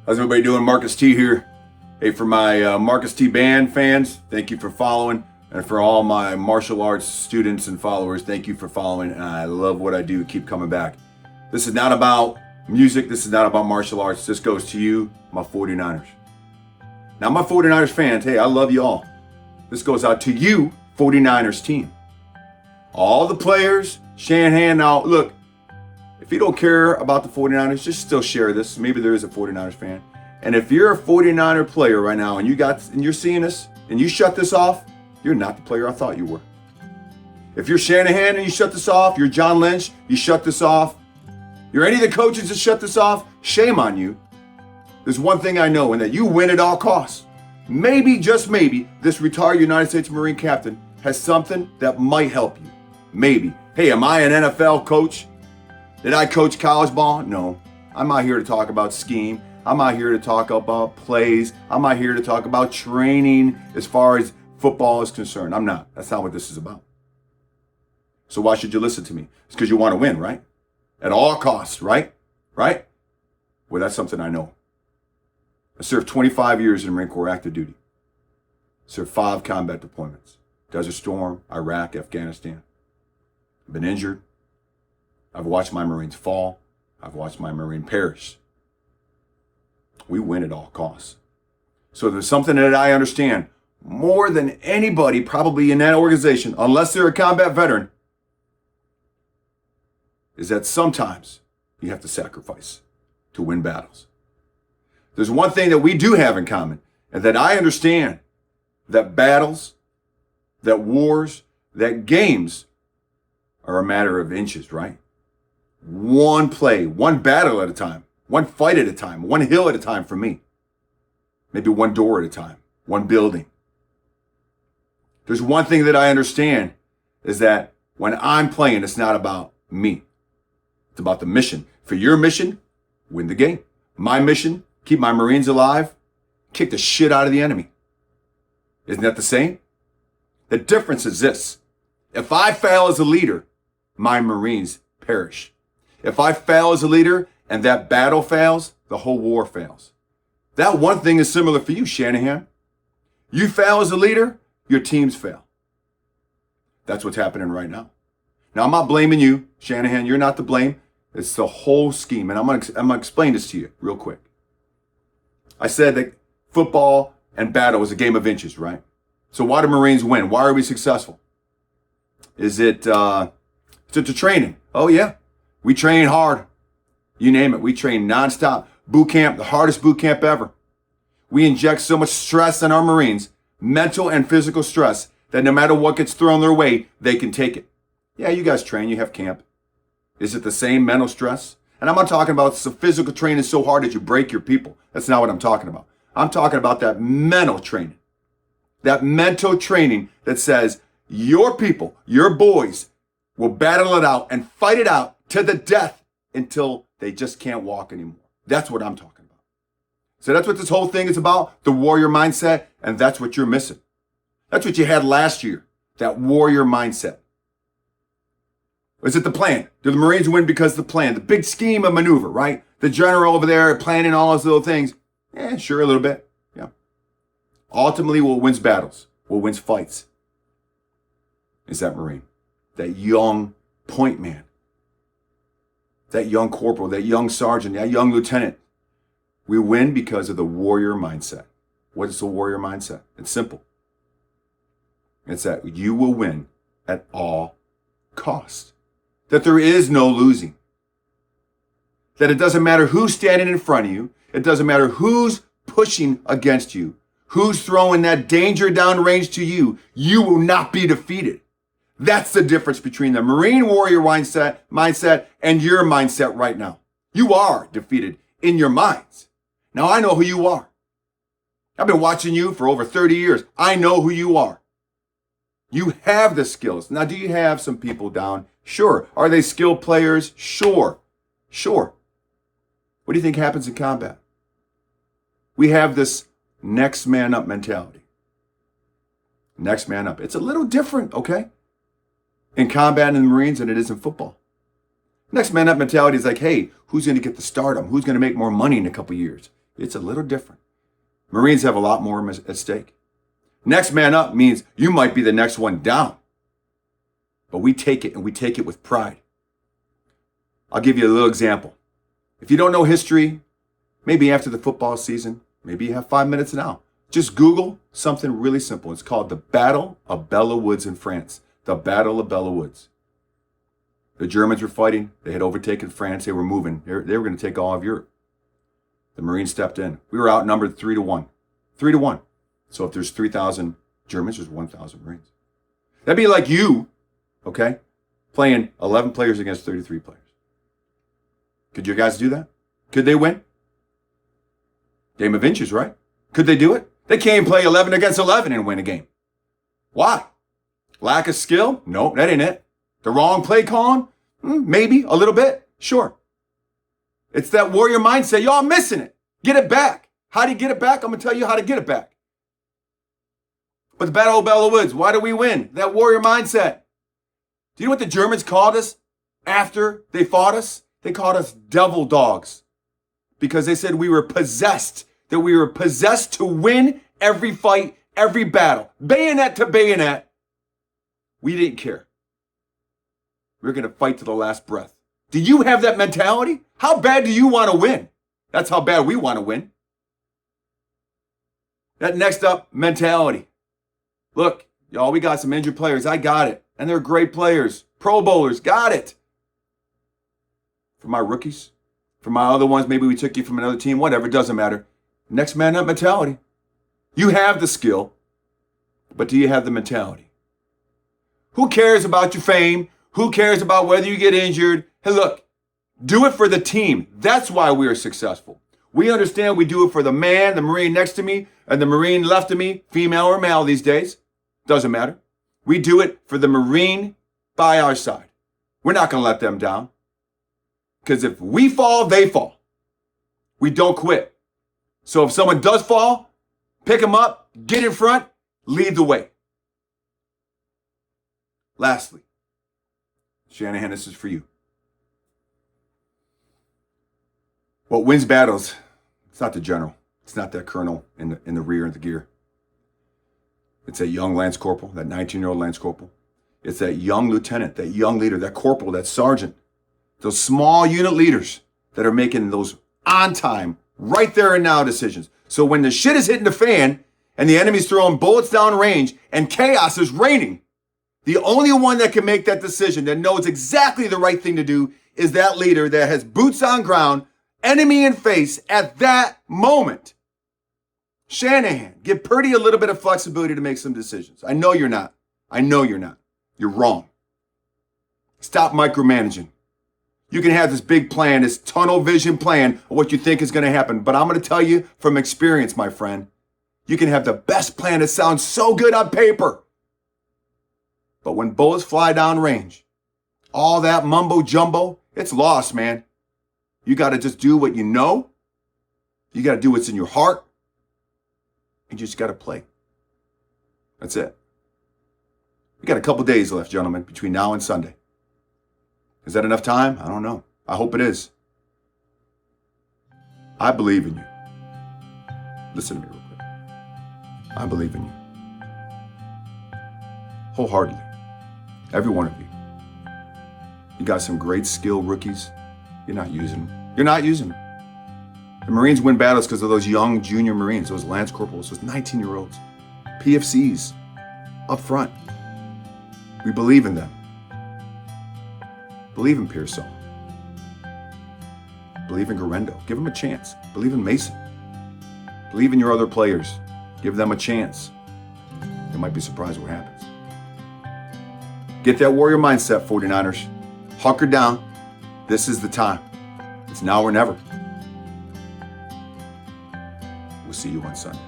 How's everybody doing? Marcus T here. Hey, for my Marcus T Band fans, thank you for following. And for all my martial arts students and followers, thank you for following. And I love what I do. Keep coming back. This is not about music. This is not about martial arts. This goes to you, my 49ers. Now, my 49ers fans, hey, I love you all. This goes out to you, 49ers team. All the players, Shanahan. Now, look, if you don't care about the 49ers, just still share this. Maybe there is a 49ers fan. And if you're a 49er player right now and you're seeing this and you shut this off, you're not the player I thought you were. If you're Shanahan and you shut this off, you're John Lynch, you shut this off, you're any of the coaches that shut this off, shame on you. There's one thing I know, and that you win at all costs. Maybe, just maybe, this retired United States Marine captain has something that might help you. Maybe. Hey, am I an NFL coach? Did I coach college ball? No. I'm not here to talk about scheme. I'm not here to talk about plays. I'm not here to talk about training as far as football is concerned. I'm not. That's not what this is about. So why should you listen to me? It's because you want to win, right? At all costs, right? Right? Well, that's something I know. I served 25 years in Marine Corps active duty. Served 5 combat deployments. Desert Storm, Iraq, Afghanistan. Been injured. I've watched my Marines fall. I've watched my Marine perish. We win at all costs. So there's something that I understand more than anybody probably in that organization, unless they're a combat veteran, is that sometimes you have to sacrifice to win battles. There's one thing that we do have in common, and that I understand, that battles, that wars, that games are a matter of inches, right? One play, one battle at a time, one fight at a time, one hill at a time for me. Maybe one door at a time, one building. There's one thing that I understand is that when I'm playing, it's not about me. It's about the mission. For your mission, win the game. My mission, keep my Marines alive, kick the shit out of the enemy. Isn't that the same? The difference is this. If I fail as a leader, my Marines perish. If I fail as a leader and that battle fails, the whole war fails. That one thing is similar for you, Shanahan. You fail as a leader, your teams fail. That's what's happening right now. Now, I'm not blaming you, Shanahan. You're not to blame. It's the whole scheme. And I'm gonna explain this to you real quick. I said that football and battle is a game of inches, right? So why do Marines win? Why are we successful? Is it the training? Oh, yeah. We train hard. You name it. We train nonstop. Boot camp, the hardest boot camp ever. We inject so much stress on our Marines, mental and physical stress, that no matter what gets thrown their way, they can take it. Yeah, you guys train, you have camp. Is it the same mental stress? And I'm not talking about the physical training so hard that you break your people. That's not what I'm talking about. I'm talking about that mental training. That mental training that says your people, your boys, will battle it out and fight it out to the death until they just can't walk anymore. That's what I'm talking about. So that's what this whole thing is about, the warrior mindset, and that's what you're missing. That's what you had last year, that warrior mindset. Is it the plan? Do the Marines win because of the plan? The big scheme of maneuver, right? The general over there planning all those little things. Yeah, sure, a little bit. Yeah. Ultimately, what wins battles, what wins fights, is that Marine, that young point man, that young corporal, that young sergeant, that young lieutenant. We win because of the warrior mindset. What is the warrior mindset? It's simple. It's that you will win at all costs. That there is no losing. That it doesn't matter who's standing in front of you. It doesn't matter who's pushing against you. Who's throwing that danger downrange to you. You will not be defeated. That's the difference between the Marine warrior mindset and your mindset right now. You are defeated in your minds. Now, I know who you are. I've been watching you for over 30 years. I know who you are. You have the skills. Now, do you have some people down? Sure. Are they skilled players? Sure. Sure. What do you think happens in combat? We have this next man up mentality. Next man up. It's a little different, okay? In combat in the Marines than it is in football. Next man up mentality is like, hey, who's going to get the stardom? Who's going to make more money in a couple years? It's a little different. Marines have a lot more at stake. Next man up means you might be the next one down. But we take it, and we take it with pride. I'll give you a little example. If you don't know history, maybe after the football season, maybe you have 5 minutes now. Just Google something really simple. It's called the Battle of Belleau Woods in France. The Battle of Belleau Woods. The Germans were fighting. They had overtaken France. They were moving. They were going to take all of Europe. The Marines stepped in. We were outnumbered 3-1. 3-1. So if there's 3,000 Germans, there's 1,000 Marines. That'd be like you, okay, playing 11 players against 33 players. Could you guys do that? Could they win? Game of inches, right? Could they do it? They can't play 11 against 11 and win a game. Why? Lack of skill? No, that ain't it. The wrong play calling? Maybe a little bit. Sure. It's that warrior mindset. Y'all missing it. Get it back. How do you get it back? I'm going to tell you how to get it back. But the Battle of Belleau Woods, why do we win? That warrior mindset. Do you know what the Germans called us after they fought us? They called us devil dogs because they said we were possessed, that we were possessed to win every fight, every battle, bayonet to bayonet. We didn't care. We were going to fight to the last breath. Do you have that mentality? How bad do you want to win? That's how bad we want to win. That next up mentality. Look, y'all, we got some injured players. I got it. And they're great players. Pro bowlers, got it. For my rookies, for my other ones, maybe we took you from another team, whatever, doesn't matter. Next man up mentality. You have the skill, but do you have the mentality? Who cares about your fame? Who cares about whether you get injured? Hey, look, do it for the team. That's why we are successful. We understand we do it for the man, the Marine next to me, and the Marine left of me, female or male these days. Doesn't matter. We do it for the Marine by our side. We're not going to let them down. Because if we fall, they fall. We don't quit. So if someone does fall, pick them up, get in front, lead the way. Lastly, Shanahan, this is for you. What wins battles, it's not the general. It's not that colonel in the rear of the gear. It's that young Lance Corporal, that 19-year-old Lance Corporal. It's that young lieutenant, that young leader, that corporal, that sergeant. Those small unit leaders that are making those on time, right there and now decisions. So when the shit is hitting the fan and the enemy's throwing bullets down range and chaos is reigning, the only one that can make that decision, that knows exactly the right thing to do, is that leader that has boots on ground, enemy in face at that moment. Shanahan, give Purdy a little bit of flexibility to make some decisions. I know you're not. I know you're not. You're wrong. Stop micromanaging. You can have this big plan, this tunnel vision plan of what you think is going to happen. But I'm going to tell you from experience, my friend, you can have the best plan that sounds so good on paper. But when bullets fly down range, all that mumbo jumbo, it's lost, man. You got to just do what you know. You got to do what's in your heart. And you just got to play. That's it. We got a couple days left, gentlemen, between now and Sunday. Is that enough time? I don't know. I hope it is. I believe in you. Listen to me real quick. I believe in you. Wholeheartedly. Every one of you. You got some great skill rookies. You're not using them. You're not using them. The Marines win battles because of those young junior Marines, those Lance Corporals, those 19-year-olds, PFCs, up front. We believe in them. Believe in Pearsall. Believe in Garendo. Give them a chance. Believe in Mason. Believe in your other players. Give them a chance. You might be surprised what happens. Get that warrior mindset, 49ers. Hunker down. This is the time. It's now or never. We'll see you on Sunday.